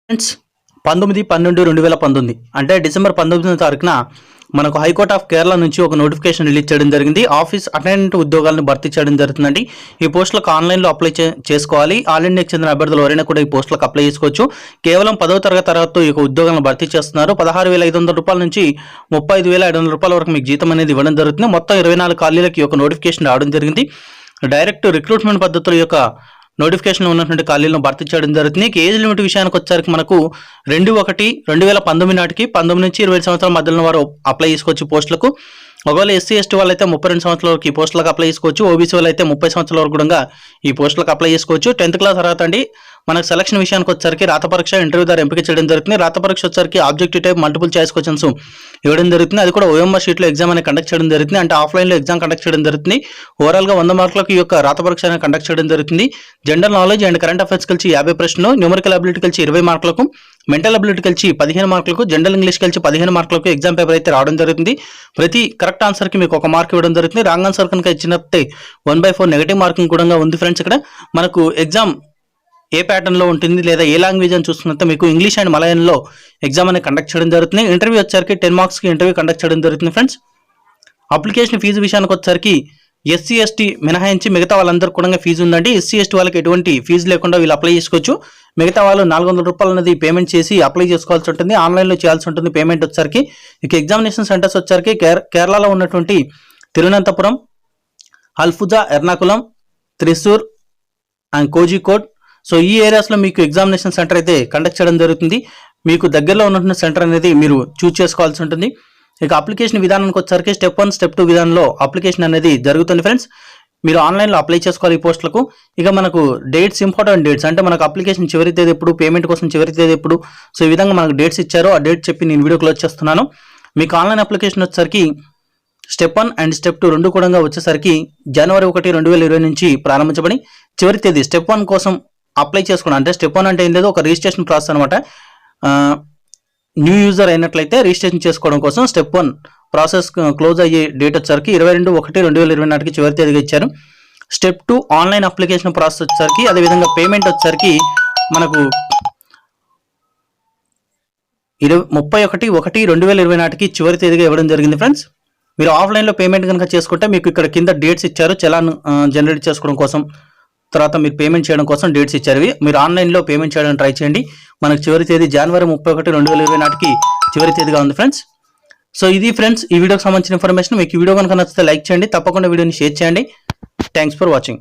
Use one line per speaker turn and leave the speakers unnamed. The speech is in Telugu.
ఫ్రెండ్స్ 19/12/2019 అంటే డిసెంబర్ 19వ తారీఖున మనకు హైకోర్ట్ ఆఫ్ కేరళ నుంచి ఒక నోటిఫికేషన్ రిలీజ్ చేయడం జరిగింది. ఆఫీస్ అటెండెంట్ ఉద్యోగాలను భర్తీ చేయడం జరుగుతుందండి. ఈ పోస్టులకు ఆన్లైన్లో అప్లై చేసుకోవాలి. ఆల్ ఇండియాకి చెందిన అభ్యర్థులు ఎవరైనా కూడా ఈ పోస్టులకు అప్లై చేసుకోవచ్చు. కేవలం 10వ తరగతి తర్వాత ఈ ఉద్యోగాలను భర్తీ చేస్తున్నారు. 16,500 రూపాయల నుంచి 35,500 రూపాయల వరకు మీకు జీతం అనేది ఇవ్వడం జరుగుతుంది. మొత్తం 24 ఖాళీలకు ఈ యొక్క నోటిఫికేషన్ రావడం జరిగింది. డైరెక్ట్ రిక్రూట్మెంట్ పద్ధతుల యొక్క నోటిఫికేషన్ ఉన్నటువంటి ఖాళీలను భర్తీ చేయడం జరుగుతుంది. ఏజ్ లిమిట్ విషయానికి వచ్చేసరికి మనకు 2/1/2019 నాటికి 19 నుంచి 20 సంవత్సరాల మధ్యలో వారు అప్లై చేసుకోవచ్చు పోస్టులకు. ఒకవేళ ఎస్సీ ఎస్టీ వాళ్ళు అయితే 32 సంవత్సరాల వరకు ఈ పోస్టులకు అప్లై చేసుకోవచ్చు. ఓబీసీ వాళ్ళు అయితే 30 సంవత్సరాల వరకు కూడా ఈ పోస్టులకు అప్లై చేసుకోవచ్చు. 10th క్లాస్ తర్వాత అండి మనకు సెలక్షన్ విషయానికి వచ్చేసరికి రాత పరీక్ష ఇంటర్వ్యూ ద్వారా ఎంపిక చేయడం జరుగుతుంది. రాత పరీక్ష వచ్చేసరికి objective type multiple choice questions ఇవ్వడం జరుగుతుంది. అది కూడా OMR షీట్లో ఎగ్జామ్ అనేది కండక్ట్ చేయడం జరుగుతుంది. అంటే ఆఫ్లైన్లో ఎగ్జామ్ కండక్ట్ చేయడం జరుగుతుంది. ఓవరాల్గా 100 మార్కులకు ఈ యొక్క రాత పరీక్ష అనేది కండక్ట్ చేయడం జరుగుతుంది. General knowledge and current affairs కలిసి 50 ప్రశ్నలు, న్యూమరికల్ అబిలిటీ కలిసి 20 మార్కులకు, మెంటల్ అబిలిటీ కలిసి 15 మార్కులకు, జనరల్ ఇంగ్లీష్ కలిసి 15 మార్కులకు ఎగ్జామ్ పేపర్ అయితే రావడం జరుగుతుంది. ప్రతి కరెక్ట్ ఆన్సర్కి మీకు 1 మార్క్ ఇవ్వడం జరుగుతుంది. రాంగ్ ఆన్సర్ కనుక ఇచ్చినట్టే 1/4 నెగటివ్ మార్కింగ్ కూడా ఉంది ఫ్రెండ్స్. ఇక్కడ మనకు ఎగ్జామ్ ఏ ప్యాటర్న్లో ఉంటుంది లేదా ఏ లాంగ్వేజ్ అని చూసుకున్నట్టే మీకు ఇంగ్లీష్ అండ్ మలయాళంలో ఎగ్జామ్ అనేది కండక్ట్ చేయడం జరుగుతుంది. ఇంటర్వ్యూ వచ్చేసరికి 10 మార్క్స్కి ఇంటర్వ్యూ కండక్ట్ చేయడం జరుగుతుంది ఫ్రెండ్స్. అప్లికేషన్ ఫీజు విషయానికి వచ్చేసరికి ఎస్సీ ఎస్టీ మినహాయించి మిగతా వాళ్ళందరూ కూడా ఫీజు ఉందండి. ఎస్సీ ఎస్టీ వాళ్ళకి ఎటువంటి ఫీజు లేకుండా వీళ్ళు అప్లై చేసుకోవచ్చు. మిగతా వాళ్ళు 400 రూపాయలు అనేది పేమెంట్ చేసి అప్లై చేసుకోవాల్సి ఉంటుంది. ఆన్లైన్లో చేయాల్సి ఉంటుంది పేమెంట్ వచ్చేసరికి. ఇక ఎగ్జామినేషన్ సెంటర్స్ వచ్చేసరికి కేరళలో ఉన్నటువంటి తిరువనంతపురం, అల్ఫుజా, ఎర్నాకుళం, త్రిశూర్ అండ్ కోజికోడ్. సో ఈ ఏరియాస్లో మీకు ఎగ్జామినేషన్ సెంటర్ అయితే కండక్ట్ చేయడం జరుగుతుంది. మీకు దగ్గరలో ఉన్నటువంటి సెంటర్ అనేది మీరు చూస్ చేసుకోవాల్సి ఉంటుంది. ఇక అప్లికేషన్ విధానానికి వచ్చేసరికి స్టెప్ 1, స్టెప్ 2 విధానంలో అప్లికేషన్ అనేది జరుగుతుంది ఫ్రెండ్స్. మీరు ఆన్లైన్లో అప్లై చేసుకోవాలి ఈ పోస్టులకు. ఇక మనకు డేట్స్, ఇంపార్టెంట్ డేట్స్ అంటే మనకు అప్లికేషన్ చివరి తేదీ ఎప్పుడు, పేమెంట్ కోసం చివరి తేదీ ఎప్పుడు, సో ఈ విధంగా మనకు డేట్స్ ఇచ్చారో ఆ డేట్ చెప్పి నేను వీడియో క్లోజ్ చేస్తున్నాను. మీకు ఆన్లైన్ అప్లికేషన్ వచ్చేసరికి స్టెప్ 1 అండ్ స్టెప్ 2 రెండు కూడా వచ్చేసరికి జనవరి 1, 2020 నుంచి ప్రారంభించబడి చివరి తేదీ స్టెప్ 1 కోసం అప్లై చేసుకోండి. అంటే స్టెప్ 1 అంటే ఏం లేదు, ఒక రిజిస్ట్రేషన్ ప్రాసెస్ అనమాట. న్యూ యూజర్ అయినట్లయితే రిజిస్ట్రేషన్ చేసుకోవడం కోసం స్టెప్ 1 ప్రాసెస్ క్లోజ్ అయ్యే డేట్ వచ్చేసరికి 22/1/2020 నాటికి చివరి తేదీగా ఇచ్చారు. స్టెప్ 2 ఆన్లైన్ అప్లికేషన్ ప్రాసెస్ వచ్చేసరికి అదేవిధంగా పేమెంట్ వచ్చేసరికి మనకు 31/1/2020 నాటికి చివరి తేదీగా ఇవ్వడం జరిగింది ఫ్రెండ్స్. మీరు ఆఫ్లైన్లో పేమెంట్ కనుక చేసుకుంటే మీకు ఇక్కడ కింద డేట్స్ ఇచ్చారు చలాన్ జనరేట్ చేసుకోవడం కోసం, తర్వాత మీరు పేమెంట్ చేయడం కోసం డేట్స్ ఇచ్చారు. మీరు ఆన్లైన్లో పేమెంట్ చేయడానికి ట్రై చేయండి. మనకు చివరి తేదీ జనవరి 31/2020 నాటికి చివరి తేదీగా ఉంది ఫ్రెండ్స్. సో ఇది ఫ్రెండ్స్ ఈ వీడియోకి సంబంధించిన ఇన్ఫర్మేషన్. మీకు ఈ వీడియో కనుక నచ్చితే లైక్ చేయండి, తప్పకుండా వీడియోని షేర్ చేయండి. Thanks for watching.